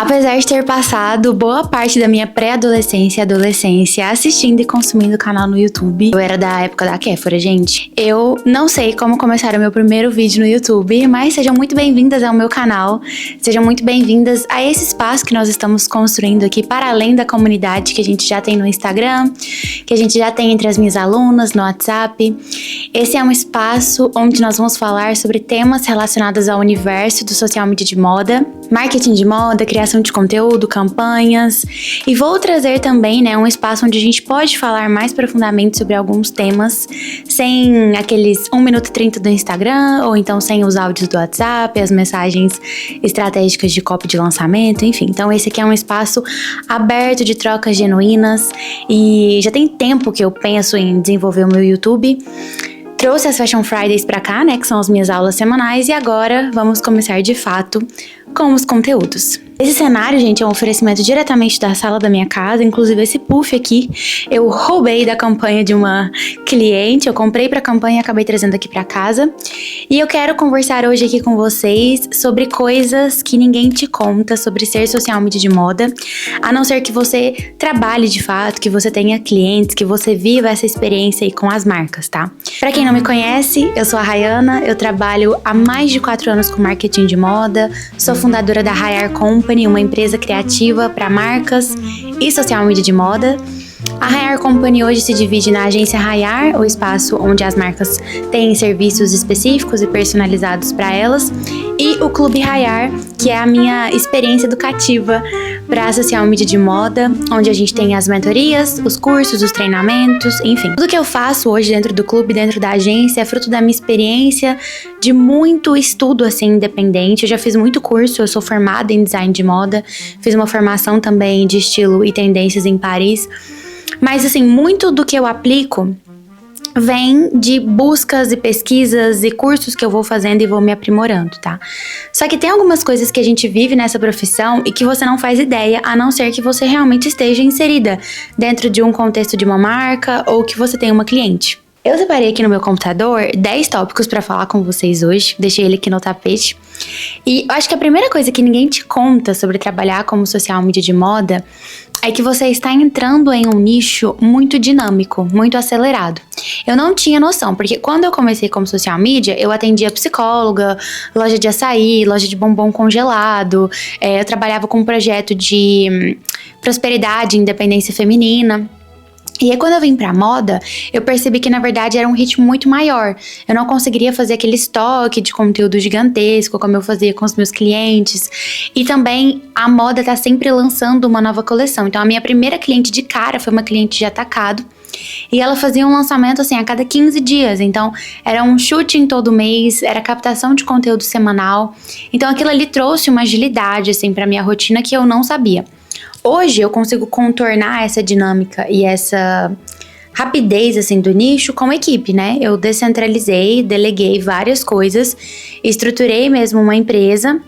Apesar de ter passado boa parte da minha pré-adolescência e adolescência assistindo e consumindo o canal no YouTube, eu era da época da Kéfora, gente. Eu não sei como começar o meu primeiro vídeo no YouTube, mas sejam muito bem-vindas ao meu canal, sejam muito bem-vindas a esse espaço que nós estamos construindo aqui para além da comunidade que a gente já tem no Instagram, que a gente já tem entre as minhas alunas no WhatsApp. Esse é um espaço onde nós vamos falar sobre temas relacionados ao universo do social media de moda, marketing de moda, criação de conteúdo, campanhas, e vou trazer também, um espaço onde a gente pode falar mais profundamente sobre alguns temas, sem aqueles 1 minuto e 30 do Instagram, ou então sem os áudios do WhatsApp, as mensagens estratégicas de copy de lançamento, enfim. Então esse aqui é um espaço aberto de trocas genuínas, e já tem tempo que eu penso em desenvolver o meu YouTube. Trouxe as Fashion Fridays pra cá, que são as minhas aulas semanais, e agora vamos começar de fato com os conteúdos. Esse cenário, gente, é um oferecimento diretamente da sala da minha casa, inclusive esse puff aqui eu roubei da campanha de uma cliente, eu comprei pra campanha e acabei trazendo aqui pra casa. E eu quero conversar hoje aqui com vocês sobre coisas que ninguém te conta sobre ser social media de moda, a não ser que você trabalhe de fato, que você tenha clientes, que você viva essa experiência aí com as marcas, tá? Pra quem não me conhece, eu sou a Rayana, eu trabalho há mais de 4 anos com marketing de moda, sou fundadora da Hayar Company, uma empresa criativa para marcas e social media de moda. A Hayar Company hoje se divide na agência Hayar, o espaço onde as marcas têm serviços específicos e personalizados para elas, e o Clube Hayar, que é a minha experiência educativa para social media de moda, onde a gente tem as mentorias, os cursos, os treinamentos, enfim. Tudo que eu faço hoje dentro do clube, dentro da agência, é fruto da minha experiência, de muito estudo assim independente. Eu já fiz muito curso, eu sou formada em design de moda, fiz uma formação também de estilo e tendências em Paris. Mas assim, muito do que eu aplico vem de buscas e pesquisas e cursos que eu vou fazendo e vou me aprimorando, tá? Só que tem algumas coisas que a gente vive nessa profissão e que você não faz ideia, a não ser que você realmente esteja inserida dentro de um contexto de uma marca ou que você tenha uma cliente. Eu separei aqui no meu computador 10 tópicos pra falar com vocês hoje, deixei ele aqui no tapete. E eu acho que a primeira coisa que ninguém te conta sobre trabalhar como social media de moda é que você está entrando em um nicho muito dinâmico, muito acelerado. Eu não tinha noção, porque quando eu comecei como social media, eu atendia psicóloga, loja de açaí, loja de bombom congelado, eu trabalhava com um projeto de prosperidade e independência feminina. E aí quando eu vim pra moda, eu percebi que na verdade era um ritmo muito maior. Eu não conseguiria fazer aquele estoque de conteúdo gigantesco como eu fazia com os meus clientes. E também a moda tá sempre lançando uma nova coleção. Então a minha primeira cliente de cara foi uma cliente de atacado. E ela fazia um lançamento assim a cada 15 dias. Então era um shooting todo mês, era captação de conteúdo semanal. Então aquilo ali trouxe uma agilidade assim pra minha rotina que eu não sabia. Hoje eu consigo contornar essa dinâmica e essa rapidez assim do nicho com a equipe, Eu descentralizei, deleguei várias coisas, estruturei mesmo uma empresa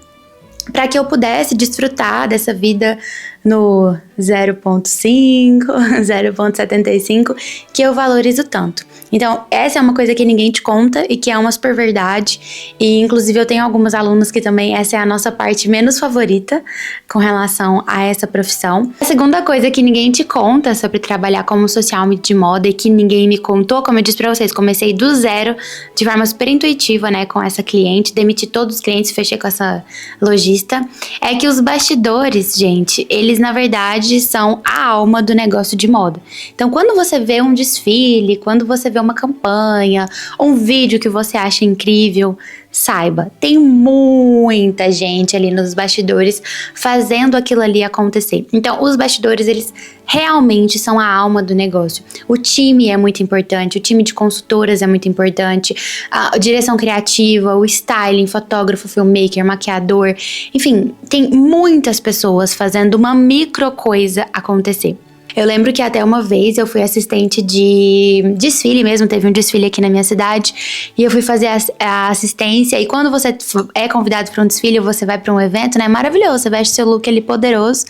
para que eu pudesse desfrutar dessa vida no 0.5, 0.75, que eu valorizo tanto. Então, essa é uma coisa que ninguém te conta e que é uma super verdade. E, inclusive, eu tenho algumas alunas que também essa é a nossa parte menos favorita com relação a essa profissão. A segunda coisa que ninguém te conta sobre trabalhar como social media de moda e que ninguém me contou, como eu disse pra vocês, comecei do zero, de forma super intuitiva, com essa cliente, demiti todos os clientes, fechei com essa lojista, é que os bastidores, gente, eles na verdade são a alma do negócio de moda. Então, quando você vê um desfile, quando você vê uma campanha, um vídeo que você acha incrível, saiba, tem muita gente ali nos bastidores fazendo aquilo ali acontecer. Então, os bastidores, eles realmente são a alma do negócio. O time é muito importante, o time de consultoras é muito importante, a direção criativa, o styling, fotógrafo, filmmaker, maquiador, enfim, tem muitas pessoas fazendo uma micro coisa acontecer. Eu lembro que até uma vez eu fui assistente de desfile mesmo, teve um desfile aqui na minha cidade, e eu fui fazer a assistência, e quando você é convidado para um desfile, você vai para um evento, é maravilhoso, você veste seu look ali poderoso,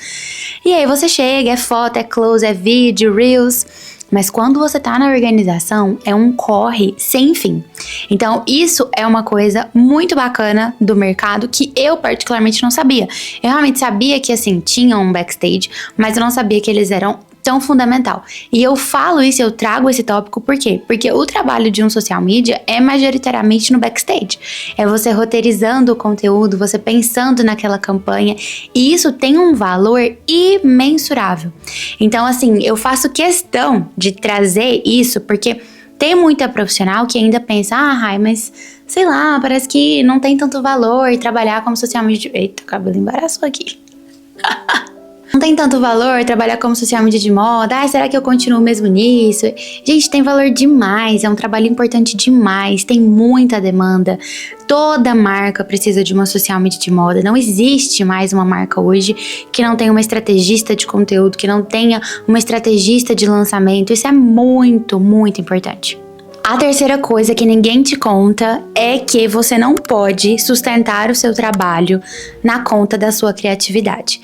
e aí você chega, é foto, é close, é vídeo, reels, Mas quando você tá na organização, é um corre sem fim. Então, isso é uma coisa muito bacana do mercado que eu particularmente não sabia. Eu realmente sabia que, assim, tinha um backstage, mas eu não sabia que eles eram tão fundamental. E eu falo isso, eu trago esse tópico, por quê? Porque o trabalho de um social media é majoritariamente no backstage. É você roteirizando o conteúdo, você pensando naquela campanha, e isso tem um valor imensurável. Então, assim, eu faço questão de trazer isso, porque tem muita profissional que ainda pensa, mas sei lá, parece que não tem tanto valor trabalhar como social media. Eita, o cabelo embaraçou aqui. Não tem tanto valor trabalhar como social media de moda. Será que eu continuo mesmo nisso? Gente, tem valor demais, é um trabalho importante demais, tem muita demanda. Toda marca precisa de uma social media de moda. Não existe mais uma marca hoje que não tenha uma estrategista de conteúdo, que não tenha uma estrategista de lançamento. Isso é muito, muito importante. A terceira coisa que ninguém te conta é que você não pode sustentar o seu trabalho na conta da sua criatividade.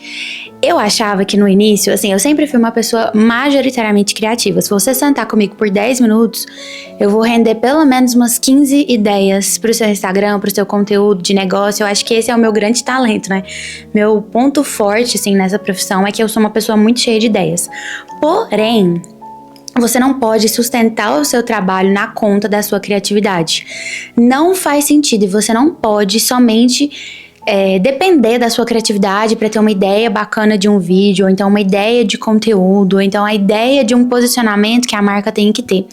Eu achava que no início, assim, eu sempre fui uma pessoa majoritariamente criativa. Se você sentar comigo por 10 minutos, eu vou render pelo menos umas 15 ideias pro seu Instagram, pro seu conteúdo de negócio. Eu acho que esse é o meu grande talento, né? Meu ponto forte, assim, nessa profissão é que eu sou uma pessoa muito cheia de ideias. Porém, você não pode sustentar o seu trabalho na conta da sua criatividade. Não faz sentido e você não pode somente depender da sua criatividade para ter uma ideia bacana de um vídeo, ou então uma ideia de conteúdo, ou então a ideia de um posicionamento que a marca tem que ter.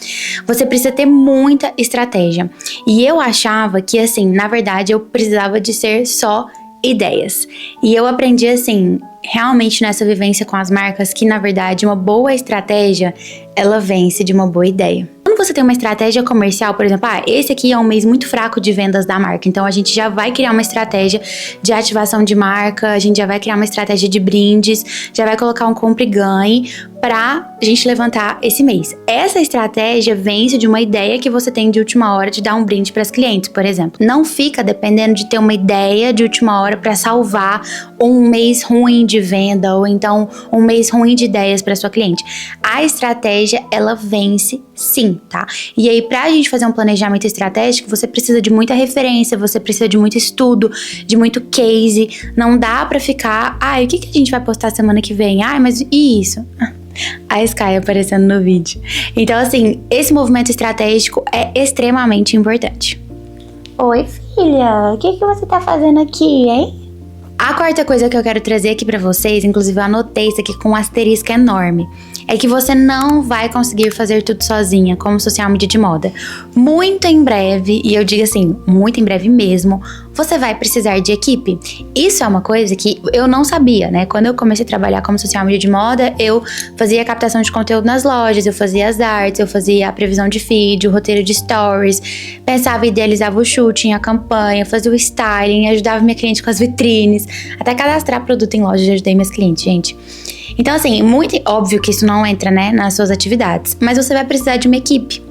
Você precisa ter muita estratégia. E eu achava que, assim, na verdade, eu precisava de ser só ideias. E eu aprendi, assim, realmente nessa vivência com as marcas, que na verdade uma boa estratégia, ela vence de uma boa ideia. Quando você tem uma estratégia comercial, por exemplo, esse aqui é um mês muito fraco de vendas da marca, então a gente já vai criar uma estratégia de ativação de marca, a gente já vai criar uma estratégia de brindes, já vai colocar um compre e ganhe pra gente levantar esse mês. Essa estratégia vence de uma ideia que você tem de última hora de dar um brinde para as clientes, por exemplo. Não fica dependendo de ter uma ideia de última hora para salvar um mês ruim de venda ou então um mês ruim de ideias para sua cliente. A estratégia, ela vence sim, tá? E aí, pra gente fazer um planejamento estratégico, você precisa de muita referência, você precisa de muito estudo, de muito case. Não dá pra ficar, o que a gente vai postar semana que vem? Mas e isso? A Sky aparecendo no vídeo. Então, assim, esse movimento estratégico é extremamente importante. Oi, filha, o que você tá fazendo aqui, hein? A quarta coisa que eu quero trazer aqui pra vocês, inclusive eu anotei isso aqui com um asterisco enorme, é que você não vai conseguir fazer tudo sozinha como social media de moda. Muito em breve, e eu digo assim, muito em breve mesmo, você vai precisar de equipe. Isso é uma coisa que eu não sabia, né? Quando eu comecei a trabalhar como social media de moda, eu fazia a captação de conteúdo nas lojas, eu fazia as artes, eu fazia a previsão de feed, o roteiro de stories, pensava e idealizava o shooting, a campanha, fazia o styling, ajudava minha cliente com as vitrines, até cadastrar produto em loja, eu ajudei meus clientes, gente. Então, assim, muito óbvio que isso não entra, né, nas suas atividades, mas você vai precisar de uma equipe.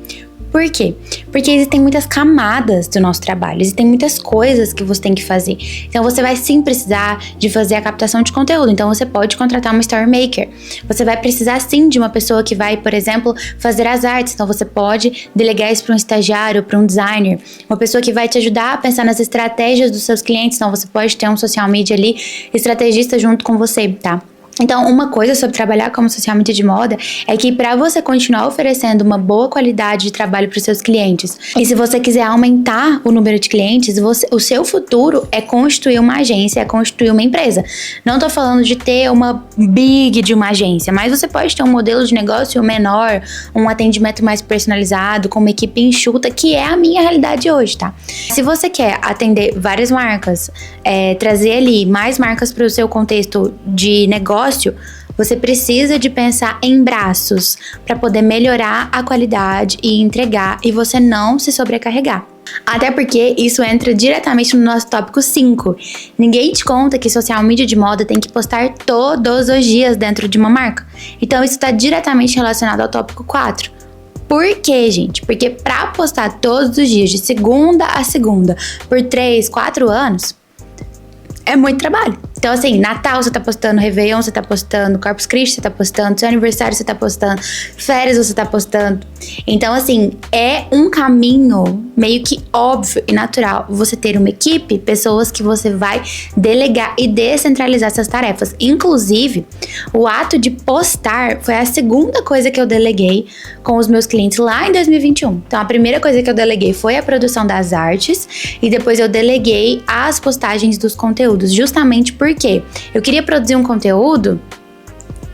Por quê? Porque existem muitas camadas do nosso trabalho, existem muitas coisas que você tem que fazer. Então, você vai sim precisar de fazer a captação de conteúdo. Então, você pode contratar uma story maker. Você vai precisar sim de uma pessoa que vai, por exemplo, fazer as artes. Então, você pode delegar isso para um estagiário, para um designer. Uma pessoa que vai te ajudar a pensar nas estratégias dos seus clientes. Então, você pode ter um social media ali, estrategista junto com você, tá? Então, uma coisa sobre trabalhar como social media de moda é que para você continuar oferecendo uma boa qualidade de trabalho para os seus clientes, e se você quiser aumentar o número de clientes, o seu futuro é constituir uma agência, é constituir uma empresa. Não tô falando de ter uma big de uma agência, mas você pode ter um modelo de negócio menor, um atendimento mais personalizado, com uma equipe enxuta, que é a minha realidade hoje, tá? Se você quer atender várias marcas, trazer ali mais marcas para o seu contexto de negócio, você precisa de pensar em braços para poder melhorar a qualidade e entregar e você não se sobrecarregar. Até porque isso entra diretamente no nosso tópico 5. Ninguém te conta que social media de moda tem que postar todos os dias dentro de uma marca. Então isso está diretamente relacionado ao tópico 4. Por quê, gente? Porque para postar todos os dias, de segunda a segunda, por 3, 4 anos, é muito trabalho. Então, assim, Natal você tá postando, Réveillon você tá postando, Corpus Christi você tá postando, seu aniversário você tá postando, férias você tá postando. Então, assim, é um caminho meio que óbvio e natural você ter uma equipe, pessoas que você vai delegar e descentralizar essas tarefas. Inclusive, o ato de postar foi a segunda coisa que eu deleguei com os meus clientes lá em 2021. Então, a primeira coisa que eu deleguei foi a produção das artes e depois eu deleguei as postagens dos conteúdos, justamente porque eu queria produzir um conteúdo,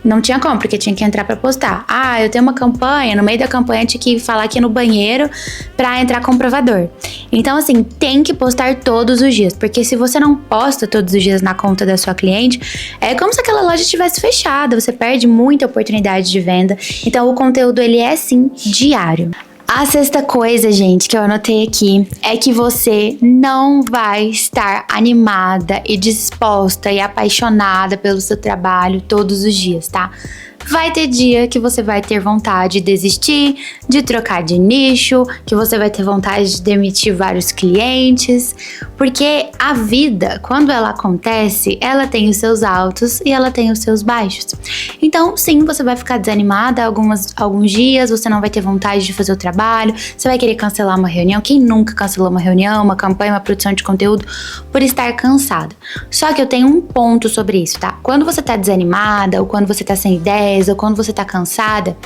não tinha como, porque tinha que entrar pra postar. Ah, eu tenho uma campanha, no meio da campanha eu tinha que falar aqui no banheiro pra entrar comprovador. Então, assim, tem que postar todos os dias, porque se você não posta todos os dias na conta da sua cliente, é como se aquela loja estivesse fechada, você perde muita oportunidade de venda. Então, o conteúdo, ele é, sim, diário. A sexta coisa, gente, que eu anotei aqui é que você não vai estar animada e disposta e apaixonada pelo seu trabalho todos os dias, tá? Vai ter dia que você vai ter vontade de desistir, de trocar de nicho, que você vai ter vontade de demitir vários clientes, porque a vida, quando ela acontece, ela tem os seus altos e ela tem os seus baixos. Então, sim, você vai ficar desanimada alguns dias, você não vai ter vontade de fazer o trabalho, você vai querer cancelar uma reunião. Quem nunca cancelou uma reunião, uma campanha, uma produção de conteúdo por estar cansada? Só que eu tenho um ponto sobre isso, tá? Quando você tá desanimada ou quando você tá sem ideia, ou quando você tá cansada,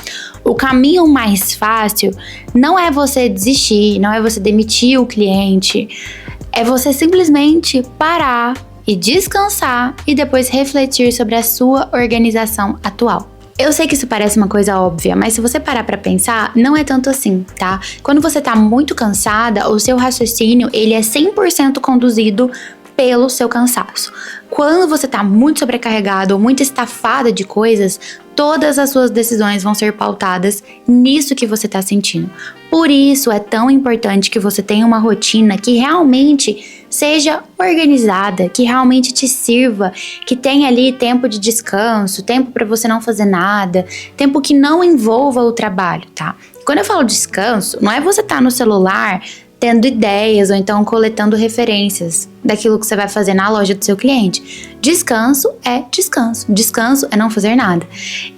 o caminho mais fácil não é você desistir, não é você demitir o cliente, é você simplesmente parar e descansar e depois refletir sobre a sua organização atual. Eu sei que isso parece uma coisa óbvia, mas se você parar pra pensar, não é tanto assim, tá? Quando você tá muito cansada, o seu raciocínio, ele é 100% conduzido pelo seu cansaço. Quando você tá muito sobrecarregado ou muito estafada de coisas, todas as suas decisões vão ser pautadas nisso que você tá sentindo. Por isso é tão importante que você tenha uma rotina que realmente seja organizada, que realmente te sirva, que tenha ali tempo de descanso, tempo para você não fazer nada, tempo que não envolva o trabalho, tá? Quando eu falo descanso, não é você tá no celular tendo ideias ou então coletando referências daquilo que você vai fazer na loja do seu cliente. Descanso é descanso. Descanso é não fazer nada.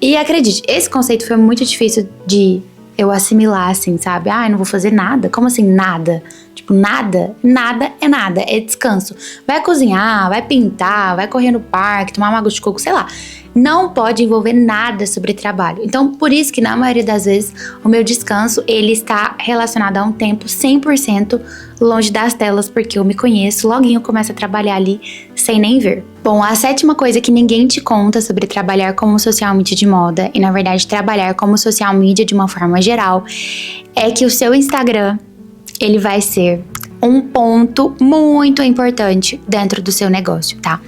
E acredite, esse conceito foi muito difícil de eu assimilar, assim, sabe? Ah, eu não vou fazer nada. Como assim nada? Tipo, nada? Nada é nada, é descanso. Vai cozinhar, vai pintar, vai correr no parque, tomar uma água de coco, sei lá. Não pode envolver nada sobre trabalho. Então, por isso que na maioria das vezes o meu descanso, ele está relacionado a um tempo 100% longe das telas, porque eu me conheço, loguinho eu começo a trabalhar ali sem nem ver. Bom, a sétima coisa que ninguém te conta sobre trabalhar como social media de moda, e na verdade trabalhar como social media de uma forma geral, é que o seu Instagram, ele vai ser um ponto muito importante dentro do seu negócio, tá?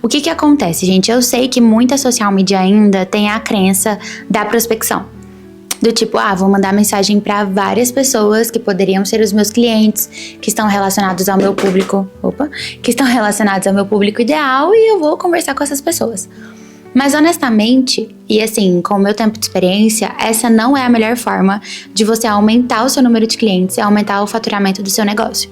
O que acontece, gente? Eu sei que muita social media ainda tem a crença da prospecção. Do tipo, vou mandar mensagem para várias pessoas que poderiam ser os meus clientes, que estão relacionados ao meu público, que estão relacionados ao meu público ideal e eu vou conversar com essas pessoas. Mas honestamente, e assim, com o meu tempo de experiência, essa não é a melhor forma de você aumentar o seu número de clientes e aumentar o faturamento do seu negócio.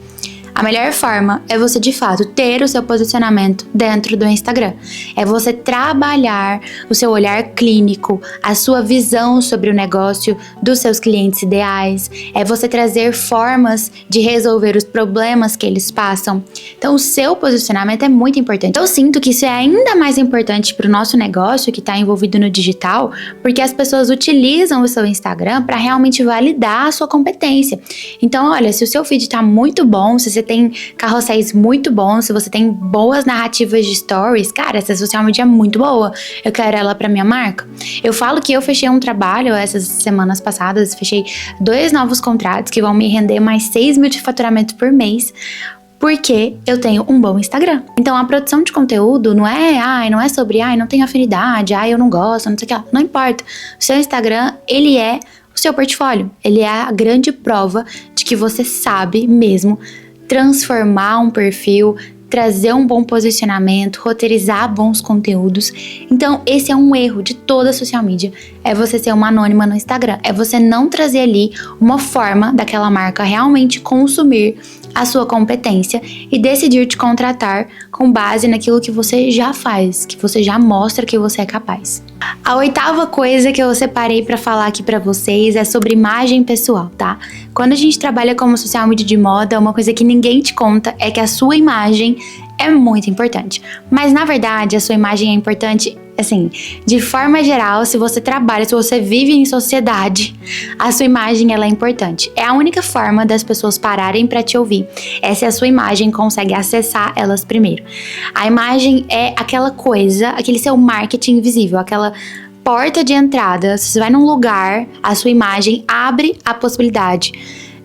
A melhor forma é você, de fato, ter o seu posicionamento dentro do Instagram. É você trabalhar o seu olhar clínico, a sua visão sobre o negócio dos seus clientes ideais. É você trazer formas de resolver os problemas que eles passam. Então, o seu posicionamento é muito importante. Eu sinto que isso é ainda mais importante para o nosso negócio que está envolvido no digital, porque as pessoas utilizam o seu Instagram para realmente validar a sua competência. Então, olha, se o seu feed está muito bom, se você tem carrosséis muito bons, se você tem boas narrativas de stories, cara, essa social media é muito boa. Eu quero ela pra minha marca. Eu falo que eu fechei um trabalho essas semanas passadas, fechei 2 novos contratos que vão me render mais 6 mil de faturamento por mês, porque eu tenho um bom Instagram. Então a produção de conteúdo não é sobre, não tenho afinidade, eu não gosto, não sei o que lá. Não importa. O seu Instagram, ele é o seu portfólio. Ele é a grande prova de que você sabe mesmo transformar um perfil, trazer um bom posicionamento, roteirizar bons conteúdos. Então, esse é um erro de toda social media, é você ser uma anônima no Instagram, é você não trazer ali uma forma daquela marca realmente consumir a sua competência e decidir te contratar com base naquilo que você já faz, que você já mostra que você é capaz. A 8ª coisa que eu separei para falar aqui para vocês é sobre imagem pessoal, tá? Quando a gente trabalha como social media de moda, uma coisa que ninguém te conta é que a sua imagem é muito importante. Mas na verdade, a sua imagem é importante, assim, de forma geral, se você trabalha, se você vive em sociedade, a sua imagem ela é importante. É a única forma das pessoas pararem para te ouvir. É se a sua imagem consegue acessar elas primeiro. A imagem é aquela coisa, aquele seu marketing invisível, aquela porta de entrada. Se você vai num lugar, a sua imagem abre a possibilidade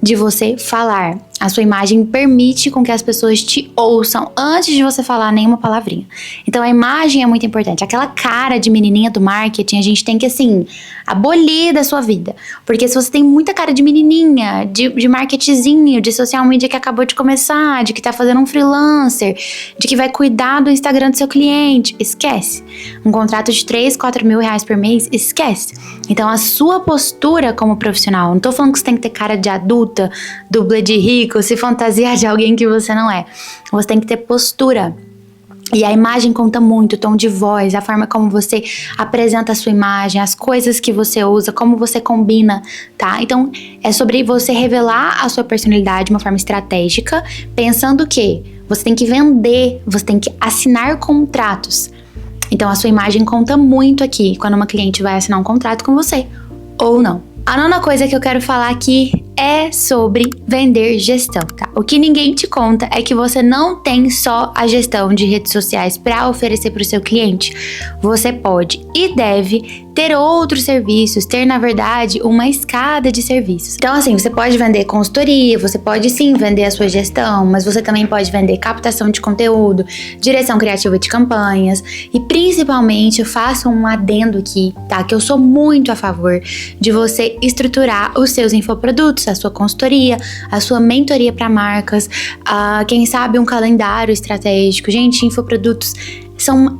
de você falar. A sua imagem permite com que as pessoas te ouçam antes de você falar nenhuma palavrinha. Então a imagem é muito importante. Aquela cara de menininha do marketing, a gente tem que, assim, abolir da sua vida. Porque se você tem muita cara de menininha, de marketzinho, de social media que acabou de começar, de que tá fazendo um freelancer, de que vai cuidar do Instagram do seu cliente, esquece. Um contrato de 3, 4 mil reais por mês, esquece. Então a sua postura como profissional, não tô falando que você tem que ter cara de adulta, dublê de rico, se fantasiar de alguém que você não é. Você tem que ter postura. E a imagem conta muito, o tom de voz, a forma como você apresenta a sua imagem, as coisas que você usa, como você combina, tá? Então, é sobre você revelar a sua personalidade de uma forma estratégica, pensando que você tem que vender, você tem que assinar contratos. Então, a sua imagem conta muito aqui, quando uma cliente vai assinar um contrato com você, ou não. A 9ª coisa que eu quero falar aqui é sobre vender gestão, tá? O que ninguém te conta é que você não tem só a gestão de redes sociais para oferecer para o seu cliente. Você pode e deve ter outros serviços, ter, na verdade, uma escada de serviços. Então, assim, você pode vender consultoria, você pode sim vender a sua gestão, mas você também pode vender captação de conteúdo, direção criativa de campanhas e, principalmente, eu faço um adendo aqui, tá? Que eu sou muito a favor de você estruturar os seus infoprodutos, a sua consultoria, a sua mentoria para marcas, quem sabe um calendário estratégico. Gente, infoprodutos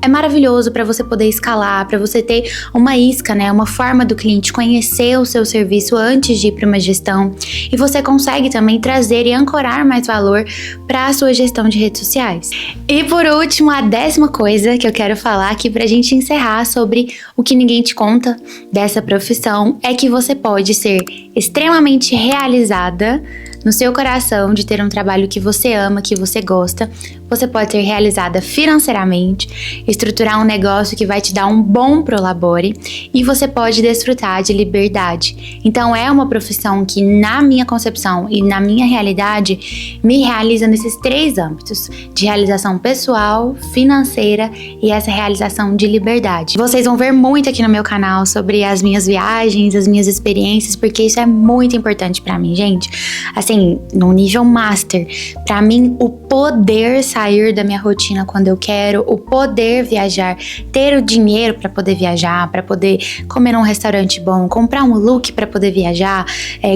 é maravilhoso para você poder escalar, para você ter uma isca, né? Uma forma do cliente conhecer o seu serviço antes de ir para uma gestão. E você consegue também trazer e ancorar mais valor para a sua gestão de redes sociais. E por último, a 10ª coisa que eu quero falar aqui pra gente encerrar sobre o que ninguém te conta dessa profissão é que você pode ser extremamente realizada no seu coração de ter um trabalho que você ama, que você gosta. Você pode ser realizada financeiramente, estruturar um negócio que vai te dar um bom prolabore e você pode desfrutar de liberdade. Então é uma profissão que, na minha concepção e na minha realidade, me realiza nesses 3 âmbitos: de realização pessoal, financeira e essa realização de liberdade. Vocês vão ver muito aqui no meu canal sobre as minhas viagens, as minhas experiências, porque isso é muito importante pra mim, gente. Assim, no nível master, pra mim, o poder sair da minha rotina quando eu quero, o poder viajar, ter o dinheiro para poder viajar, para poder comer num restaurante bom, comprar um look para poder viajar,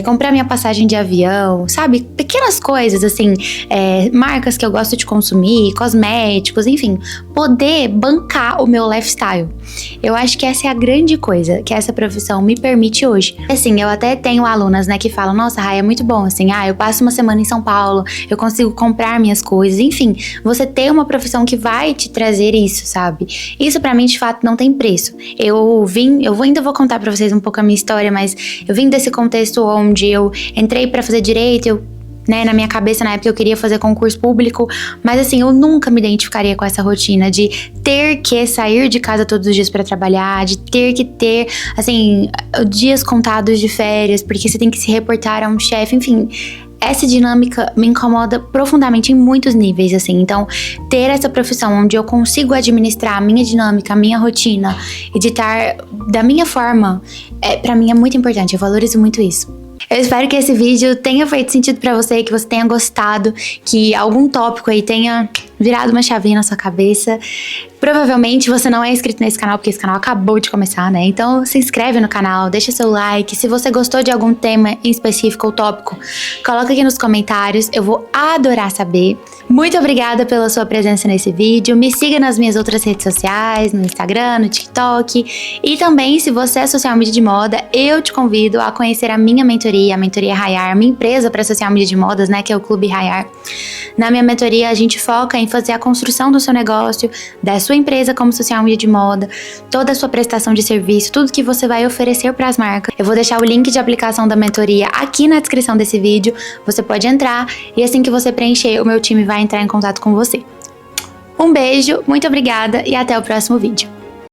comprar minha passagem de avião, sabe? Pequenas coisas, assim, marcas que eu gosto de consumir, cosméticos, enfim, poder bancar o meu lifestyle. Eu acho que essa é a grande coisa que essa profissão me permite hoje. Assim, eu até tenho alunas, né, que falam: nossa, Rai, é muito bom, assim, eu passo uma semana em São Paulo, eu consigo comprar minhas coisas, enfim, você ter uma profissão que vai te trazer isso, sabe? Isso pra mim, de fato, não tem preço. Eu ainda vou contar pra vocês um pouco a minha história, mas eu vim desse contexto onde eu entrei pra fazer direito, na minha cabeça, na época, eu queria fazer concurso público, mas assim, eu nunca me identificaria com essa rotina de ter que sair de casa todos os dias pra trabalhar, de ter que ter, assim, dias contados de férias, porque você tem que se reportar a um chefe, enfim. Essa dinâmica me incomoda profundamente em muitos níveis, assim. Então, ter essa profissão onde eu consigo administrar a minha dinâmica, a minha rotina e de estar da minha forma, pra mim é muito importante. Eu valorizo muito isso. Eu espero que esse vídeo tenha feito sentido pra você, que você tenha gostado, que algum tópico aí tenha virado uma chavinha na sua cabeça. Provavelmente você não é inscrito nesse canal, porque esse canal acabou de começar, né? Então se inscreve no canal, deixa seu like. Se você gostou de algum tema em específico ou tópico, coloca aqui nos comentários, eu vou adorar saber. Muito obrigada pela sua presença nesse vídeo. Me siga nas minhas outras redes sociais, no Instagram, no TikTok. E também, se você é social media de moda, eu te convido a conhecer a minha mentoria, a Mentoria Rayar, minha empresa para social media de modas, né, que é o Clube Rayar. Na minha mentoria, a gente foca em fazer a construção do seu negócio, da sua empresa como social media de moda, toda a sua prestação de serviço, tudo que você vai oferecer para as marcas. Eu vou deixar o link de aplicação da mentoria aqui na descrição desse vídeo. Você pode entrar e assim que você preencher, o meu time vai entrar em contato com você. Um beijo, muito obrigada e até o próximo vídeo.